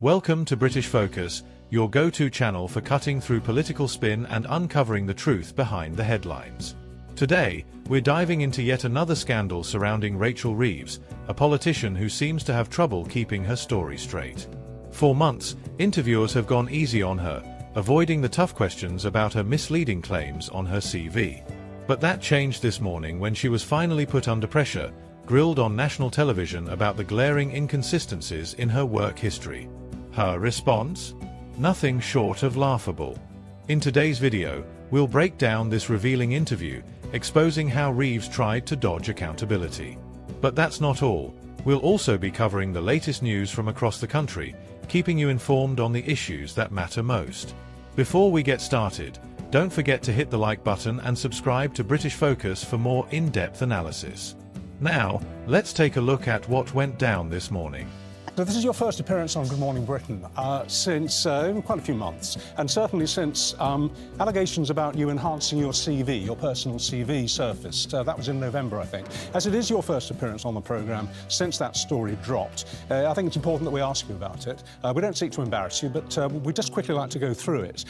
Welcome to British Focus, your go-to channel for cutting through political spin and uncovering the truth behind the headlines. Today, we're diving into yet another scandal surrounding Rachel Reeves, a politician who seems to have trouble keeping her story straight. For months, interviewers have gone easy on her, avoiding the tough questions about her misleading claims on her CV. But that changed this morning when she was finally put under pressure, grilled on national television about the glaring inconsistencies in her work history. Her response? Nothing short of laughable. In today's video, we'll break down this revealing interview, exposing how Reeves tried to dodge accountability. But that's not all. We'll also be covering the latest news from across the country, keeping you informed on the issues that matter most. Before we get started, don't forget to hit the like button and subscribe to British Focus for more in-depth analysis. Now, let's take a look at what went down this morning. So this is your first appearance on Good Morning Britain since quite a few months, and certainly since allegations about you enhancing your CV, your personal CV, surfaced. That was in November, I think. As it is your first appearance on the programme since that story dropped, I think it's important that we ask you about it. We don't seek to embarrass you, but we'd just quickly like to go through it.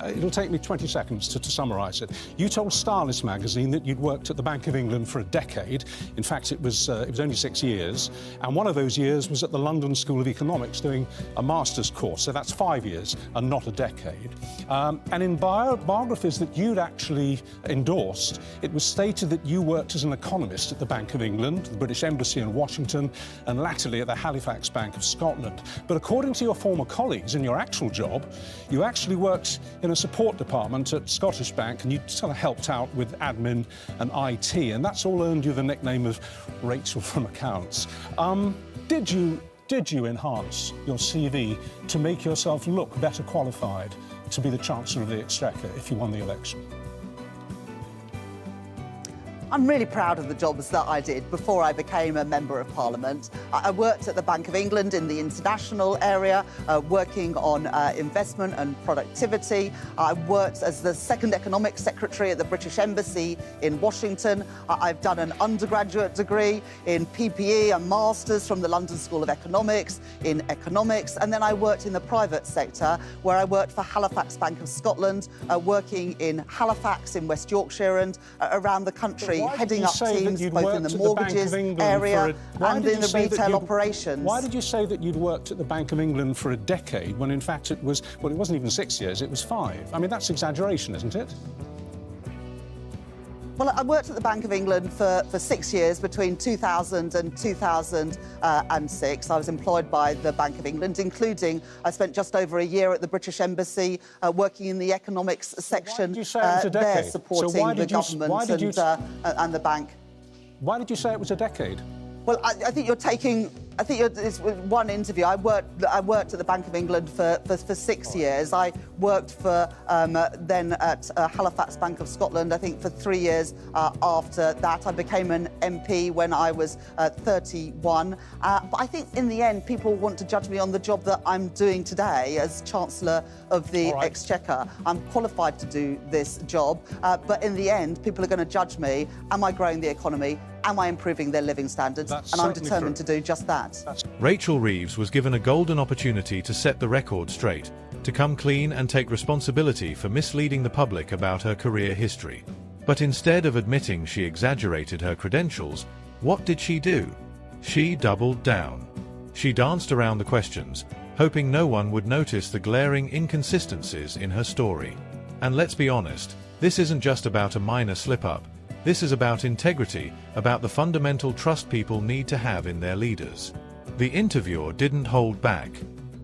It'll take me 20 seconds to summarise it. You told Stylist magazine that you'd worked at the Bank of England for a decade. In fact, it was only 6 years, and one of those years was at the London School of Economics doing a master's course, so that's 5 years and not a decade. And in biographies that you'd actually endorsed, it was stated that you worked as an economist at the Bank of England, the British Embassy in Washington, and latterly at the Halifax Bank of Scotland. But according to your former colleagues in your actual job, you actually worked in a support department at Scottish Bank, and you sort of helped out with admin and IT, and that's all earned you the nickname of Rachel from Accounts. Did you enhance your CV to make yourself look better qualified to be the Chancellor of the Exchequer if you won the election? I'm really proud of the jobs that I did before I became a Member of Parliament. I worked at the Bank of England in the international area, working on investment and productivity. I worked as the second Economics Secretary at the British Embassy in Washington. I've done an undergraduate degree in PPE, a master's from the London School of Economics in economics, and then I worked in the private sector where I worked for Halifax Bank of Scotland, working in Halifax in West Yorkshire and around the country. Heading up teams both in the mortgages area and in the retail operations. Why did you say that you'd worked at the Bank of England for a decade when in fact it was, well, it wasn't even 6 years, it was 5? I mean, that's exaggeration, isn't it? Well, I worked at the Bank of England for 6 years, between 2000 and 2006. I was employed by the Bank of England, including I spent just over a year at the British Embassy working in the economics section there, supporting the government and the bank. Why did you say it was a decade? Well, I think it's one interview. I worked at the Bank of England for 6 years. I worked for then at Halifax Bank of Scotland, I think, for 3 years after that. I became an MP when I was 31. But I think in the end, people want to judge me on the job that I'm doing today as Chancellor of the Exchequer. I'm qualified to do this job, but in the end, people are going to judge me. Am I growing the economy? Am I improving their living standards? And I'm determined to do just that. Rachel Reeves was given a golden opportunity to set the record straight, to come clean and take responsibility for misleading the public about her career history. But instead of admitting she exaggerated her credentials, what did she do? She doubled down. She danced around the questions, hoping no one would notice the glaring inconsistencies in her story. And let's be honest, this isn't just about a minor slip-up. This is about integrity, about the fundamental trust people need to have in their leaders. The interviewer didn't hold back.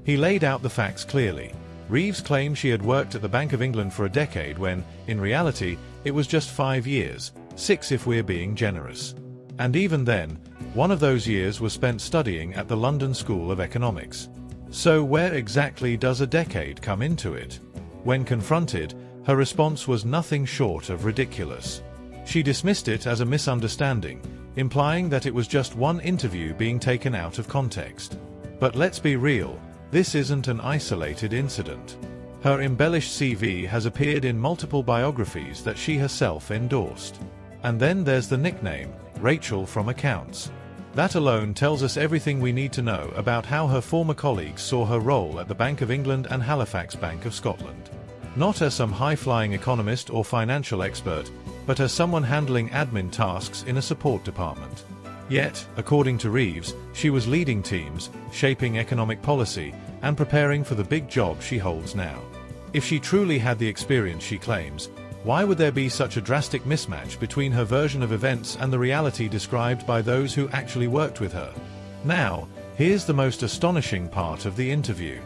He laid out the facts clearly. Reeves claimed she had worked at the Bank of England for a decade when, in reality, it was just 5 years, 6 if we're being generous. And even then, one of those years was spent studying at the London School of Economics. So where exactly does a decade come into it? When confronted, her response was nothing short of ridiculous. She dismissed it as a misunderstanding, implying that it was just one interview being taken out of context. But let's be real, this isn't an isolated incident. Her embellished CV has appeared in multiple biographies that she herself endorsed. And then there's the nickname, Rachel from Accounts. That alone tells us everything we need to know about how her former colleagues saw her role at the Bank of England and Halifax Bank of Scotland. Not as some high-flying economist or financial expert, but as someone handling admin tasks in a support department. Yet, according to Reeves, she was leading teams, shaping economic policy, and preparing for the big job she holds now. If she truly had the experience she claims, why would there be such a drastic mismatch between her version of events and the reality described by those who actually worked with her? Now, here's the most astonishing part of the interview.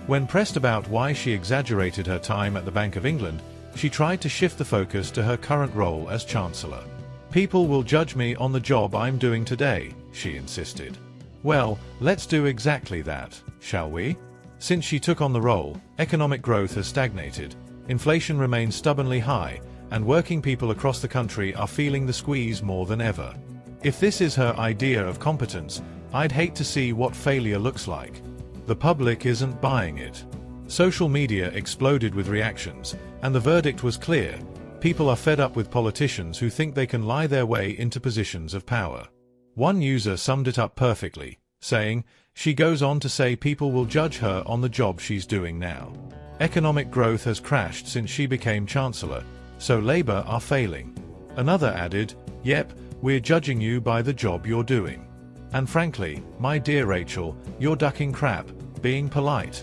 When pressed about why she exaggerated her time at the Bank of England, she tried to shift the focus to her current role as Chancellor. "People will judge me on the job I'm doing today," she insisted. Well, let's do exactly that, shall we? Since she took on the role, economic growth has stagnated, inflation remains stubbornly high, and working people across the country are feeling the squeeze more than ever. If this is her idea of competence, I'd hate to see what failure looks like. The public isn't buying it. Social media exploded with reactions, and the verdict was clear. People are fed up with politicians who think they can lie their way into positions of power. One user summed it up perfectly, saying, "She goes on to say people will judge her on the job she's doing now. Economic growth has crashed since she became Chancellor, so Labour are failing." Another added, "Yep, we're judging you by the job you're doing. And frankly, my dear Rachel, you're ducking crap, being polite."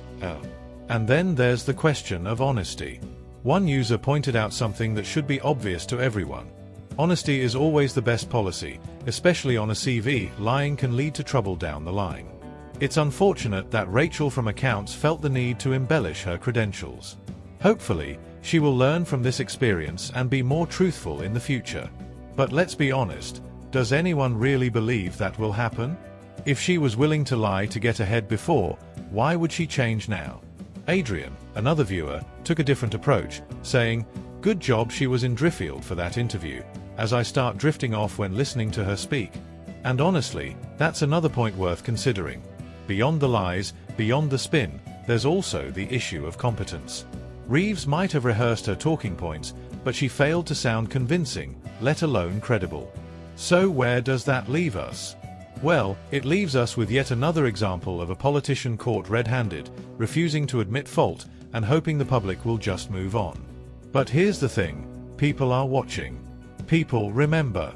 And then there's the question of honesty. One user pointed out something that should be obvious to everyone. Honesty is always the best policy, especially on a CV. Lying can lead to trouble down the line. It's unfortunate that Rachel from accounts felt the need to embellish her credentials. Hopefully, she will learn from this experience and be more truthful in the future. But let's be honest, does anyone really believe that will happen? If she was willing to lie to get ahead before, why would she change now? Adrian, another viewer, took a different approach, saying, "Good job she was in Driffield for that interview, as I start drifting off when listening to her speak." And honestly, that's another point worth considering. Beyond the lies, beyond the spin, there's also the issue of competence. Reeves might have rehearsed her talking points, but she failed to sound convincing, let alone credible. So where does that leave us? Well, it leaves us with yet another example of a politician caught red-handed, refusing to admit fault and hoping the public will just move on. But here's the thing, people are watching. People remember.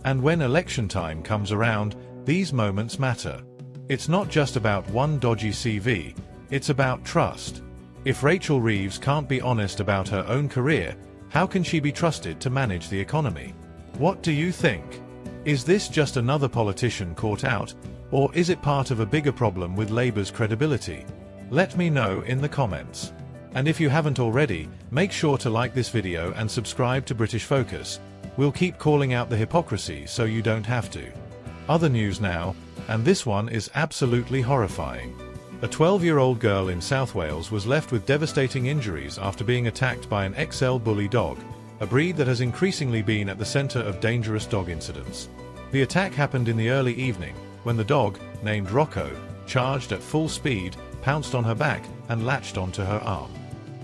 And when election time comes around, these moments matter. It's not just about one dodgy CV, it's about trust. If Rachel Reeves can't be honest about her own career, how can she be trusted to manage the economy? What do you think? Is this just another politician caught out, or is it part of a bigger problem with Labour's credibility? Let me know in the comments. And if you haven't already, make sure to like this video and subscribe to British Focus. We'll keep calling out the hypocrisy so you don't have to. Other news now, and this one is absolutely horrifying. A 12-year-old girl in South Wales was left with devastating injuries after being attacked by an XL bully dog, a breed that has increasingly been at the centre of dangerous dog incidents. The attack happened in the early evening, when the dog, named Rocco, charged at full speed, pounced on her back, and latched onto her arm.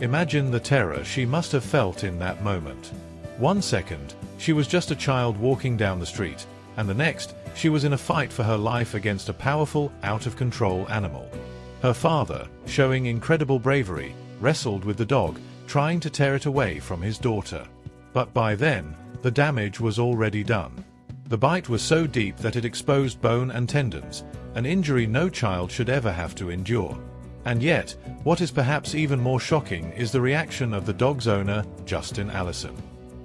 Imagine the terror she must have felt in that moment. 1 second, she was just a child walking down the street, and the next, she was in a fight for her life against a powerful, out-of-control animal. Her father, showing incredible bravery, wrestled with the dog, trying to tear it away from his daughter. But by then, the damage was already done. The bite was so deep that it exposed bone and tendons, an injury no child should ever have to endure. And yet, what is perhaps even more shocking is the reaction of the dog's owner, Justin Allison.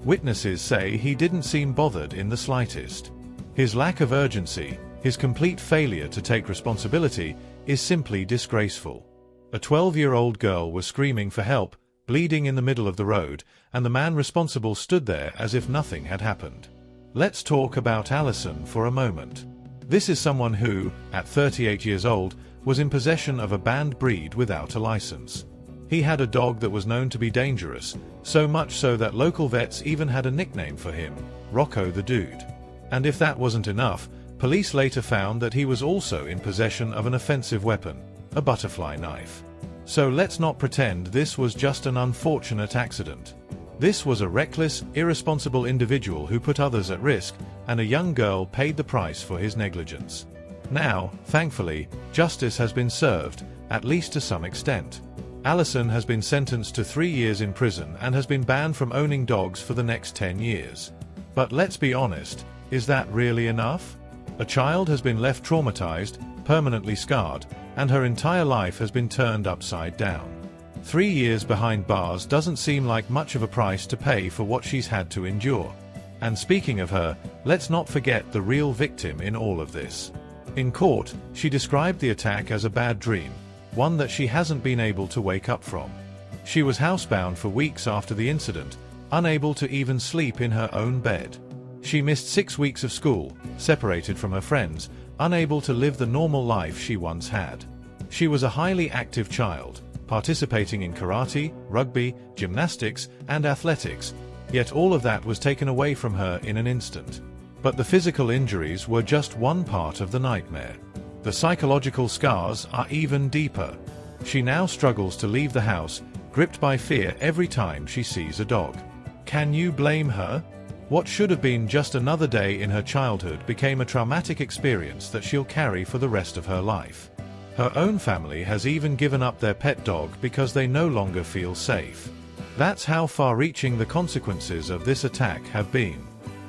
Witnesses say he didn't seem bothered in the slightest. His lack of urgency, his complete failure to take responsibility, is simply disgraceful. A 12-year-old girl was screaming for help, bleeding in the middle of the road, and the man responsible stood there as if nothing had happened. Let's talk about Allison for a moment. This is someone who, at 38 years old, was in possession of a banned breed without a license. He had a dog that was known to be dangerous, so much so that local vets even had a nickname for him, Rocco the Dude. And if that wasn't enough, police later found that he was also in possession of an offensive weapon, a butterfly knife. So let's not pretend this was just an unfortunate accident. This was a reckless, irresponsible individual who put others at risk, and a young girl paid the price for his negligence. Now, thankfully, justice has been served, at least to some extent. Alison has been sentenced to 3 years in prison and has been banned from owning dogs for the next 10 years. But let's be honest, is that really enough? A child has been left traumatized, permanently scarred, and her entire life has been turned upside down. 3 years behind bars doesn't seem like much of a price to pay for what she's had to endure. And speaking of her, let's not forget the real victim in all of this. In court, she described the attack as a bad dream, one that she hasn't been able to wake up from. She was housebound for weeks after the incident, unable to even sleep in her own bed. She missed 6 weeks of school, separated from her friends, unable to live the normal life she once had. She was a highly active child, participating in karate, rugby, gymnastics, and athletics, yet all of that was taken away from her in an instant. But the physical injuries were just one part of the nightmare. The psychological scars are even deeper. She now struggles to leave the house, gripped by fear every time she sees a dog. Can you blame her? What should have been just another day in her childhood became a traumatic experience that she'll carry for the rest of her life. Her own family has even given up their pet dog because they no longer feel safe. That's how far-reaching the consequences of this attack have been.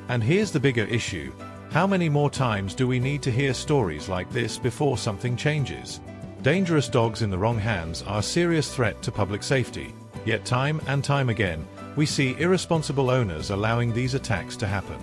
And here's the bigger issue. How many more times do we need to hear stories like this before something changes? Dangerous dogs in the wrong hands are a serious threat to public safety, yet time and time again, we see irresponsible owners allowing these attacks to happen.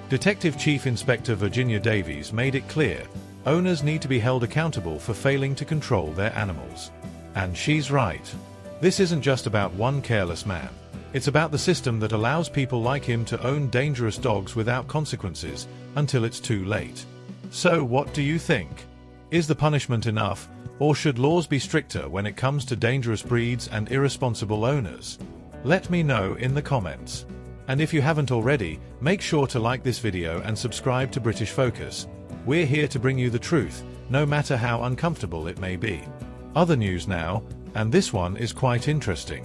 Detective Chief Inspector Virginia Davies made it clear, owners need to be held accountable for failing to control their animals. And she's right. This isn't just about one careless man. It's about the system that allows people like him to own dangerous dogs without consequences until it's too late. So what do you think? Is the punishment enough, or should laws be stricter when it comes to dangerous breeds and irresponsible owners? Let me know in the comments. And if you haven't already, make sure to like this video and subscribe to British Focus. We're here to bring you the truth, no matter how uncomfortable it may be. Other news now, and this one is quite interesting.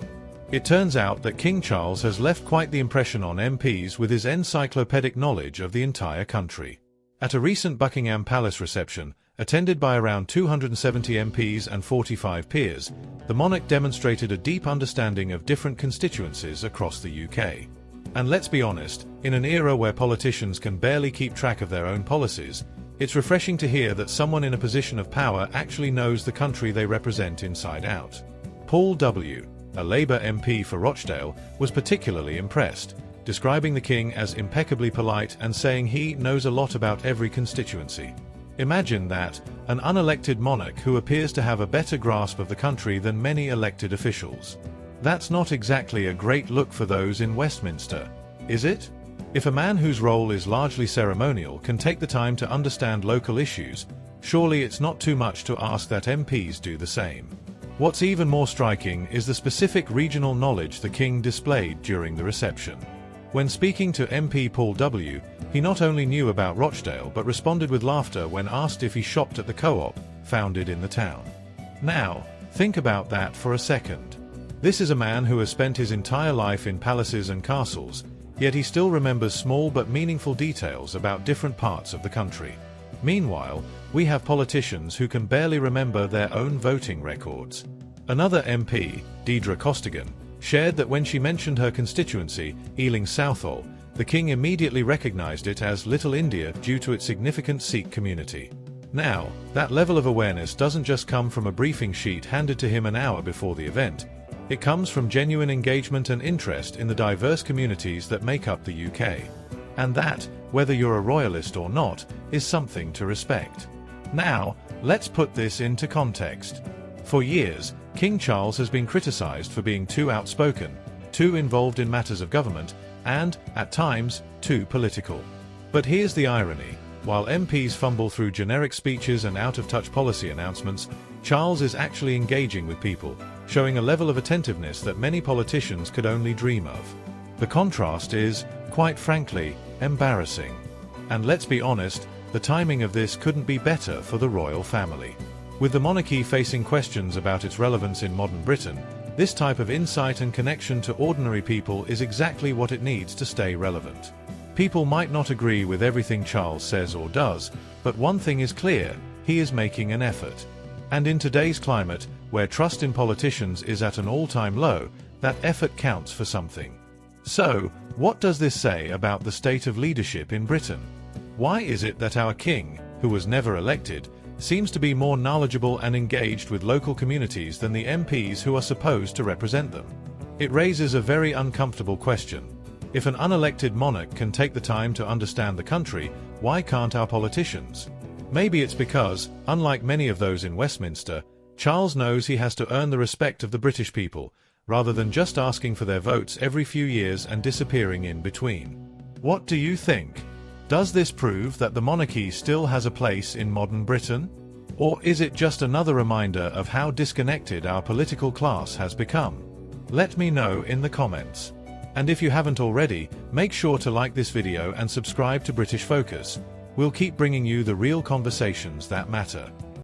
It turns out that King Charles has left quite the impression on MPs with his encyclopedic knowledge of the entire country. At a recent Buckingham Palace reception, attended by around 270 MPs and 45 peers, the monarch demonstrated a deep understanding of different constituencies across the UK. And let's be honest, in an era where politicians can barely keep track of their own policies, it's refreshing to hear that someone in a position of power actually knows the country they represent inside out. Paul W., a Labour MP for Rochdale, was particularly impressed, describing the King as impeccably polite and saying he knows a lot about every constituency. Imagine that, an unelected monarch who appears to have a better grasp of the country than many elected officials. That's not exactly a great look for those in Westminster, is it? If a man whose role is largely ceremonial can take the time to understand local issues, surely it's not too much to ask that MPs do the same. What's even more striking is the specific regional knowledge the King displayed during the reception. When speaking to MP Paul W., he not only knew about Rochdale but responded with laughter when asked if he shopped at the co-op, founded in the town. Now, think about that for a second. This is a man who has spent his entire life in palaces and castles, yet he still remembers small but meaningful details about different parts of the country. Meanwhile, we have politicians who can barely remember their own voting records. Another MP, Deidre Costigan, shared that when she mentioned her constituency, Ealing Southall, the King immediately recognized it as Little India due to its significant Sikh community. Now, that level of awareness doesn't just come from a briefing sheet handed to him an hour before the event. It comes from genuine engagement and interest in the diverse communities that make up the UK. And that, whether you're a royalist or not, is something to respect. Now, let's put this into context. For years, King Charles has been criticized for being too outspoken, too involved in matters of government, and, at times, too political. But here's the irony. While MPs fumble through generic speeches and out-of-touch policy announcements, Charles is actually engaging with people, showing a level of attentiveness that many politicians could only dream of. The contrast is, quite frankly, embarrassing. And let's be honest, the timing of this couldn't be better for the royal family. With the monarchy facing questions about its relevance in modern Britain, this type of insight and connection to ordinary people is exactly what it needs to stay relevant. People might not agree with everything Charles says or does, but one thing is clear, he is making an effort. And in today's climate, where trust in politicians is at an all-time low, that effort counts for something. So, what does this say about the state of leadership in Britain? Why is it that our king, who was never elected, seems to be more knowledgeable and engaged with local communities than the MPs who are supposed to represent them? It raises a very uncomfortable question. If an unelected monarch can take the time to understand the country, why can't our politicians? Maybe it's because, unlike many of those in Westminster, Charles knows he has to earn the respect of the British people, rather than just asking for their votes every few years and disappearing in between. What do you think? Does this prove that the monarchy still has a place in modern Britain? Or is it just another reminder of how disconnected our political class has become? Let me know in the comments. And if you haven't already, make sure to like this video and subscribe to British Focus. We'll keep bringing you the real conversations that matter.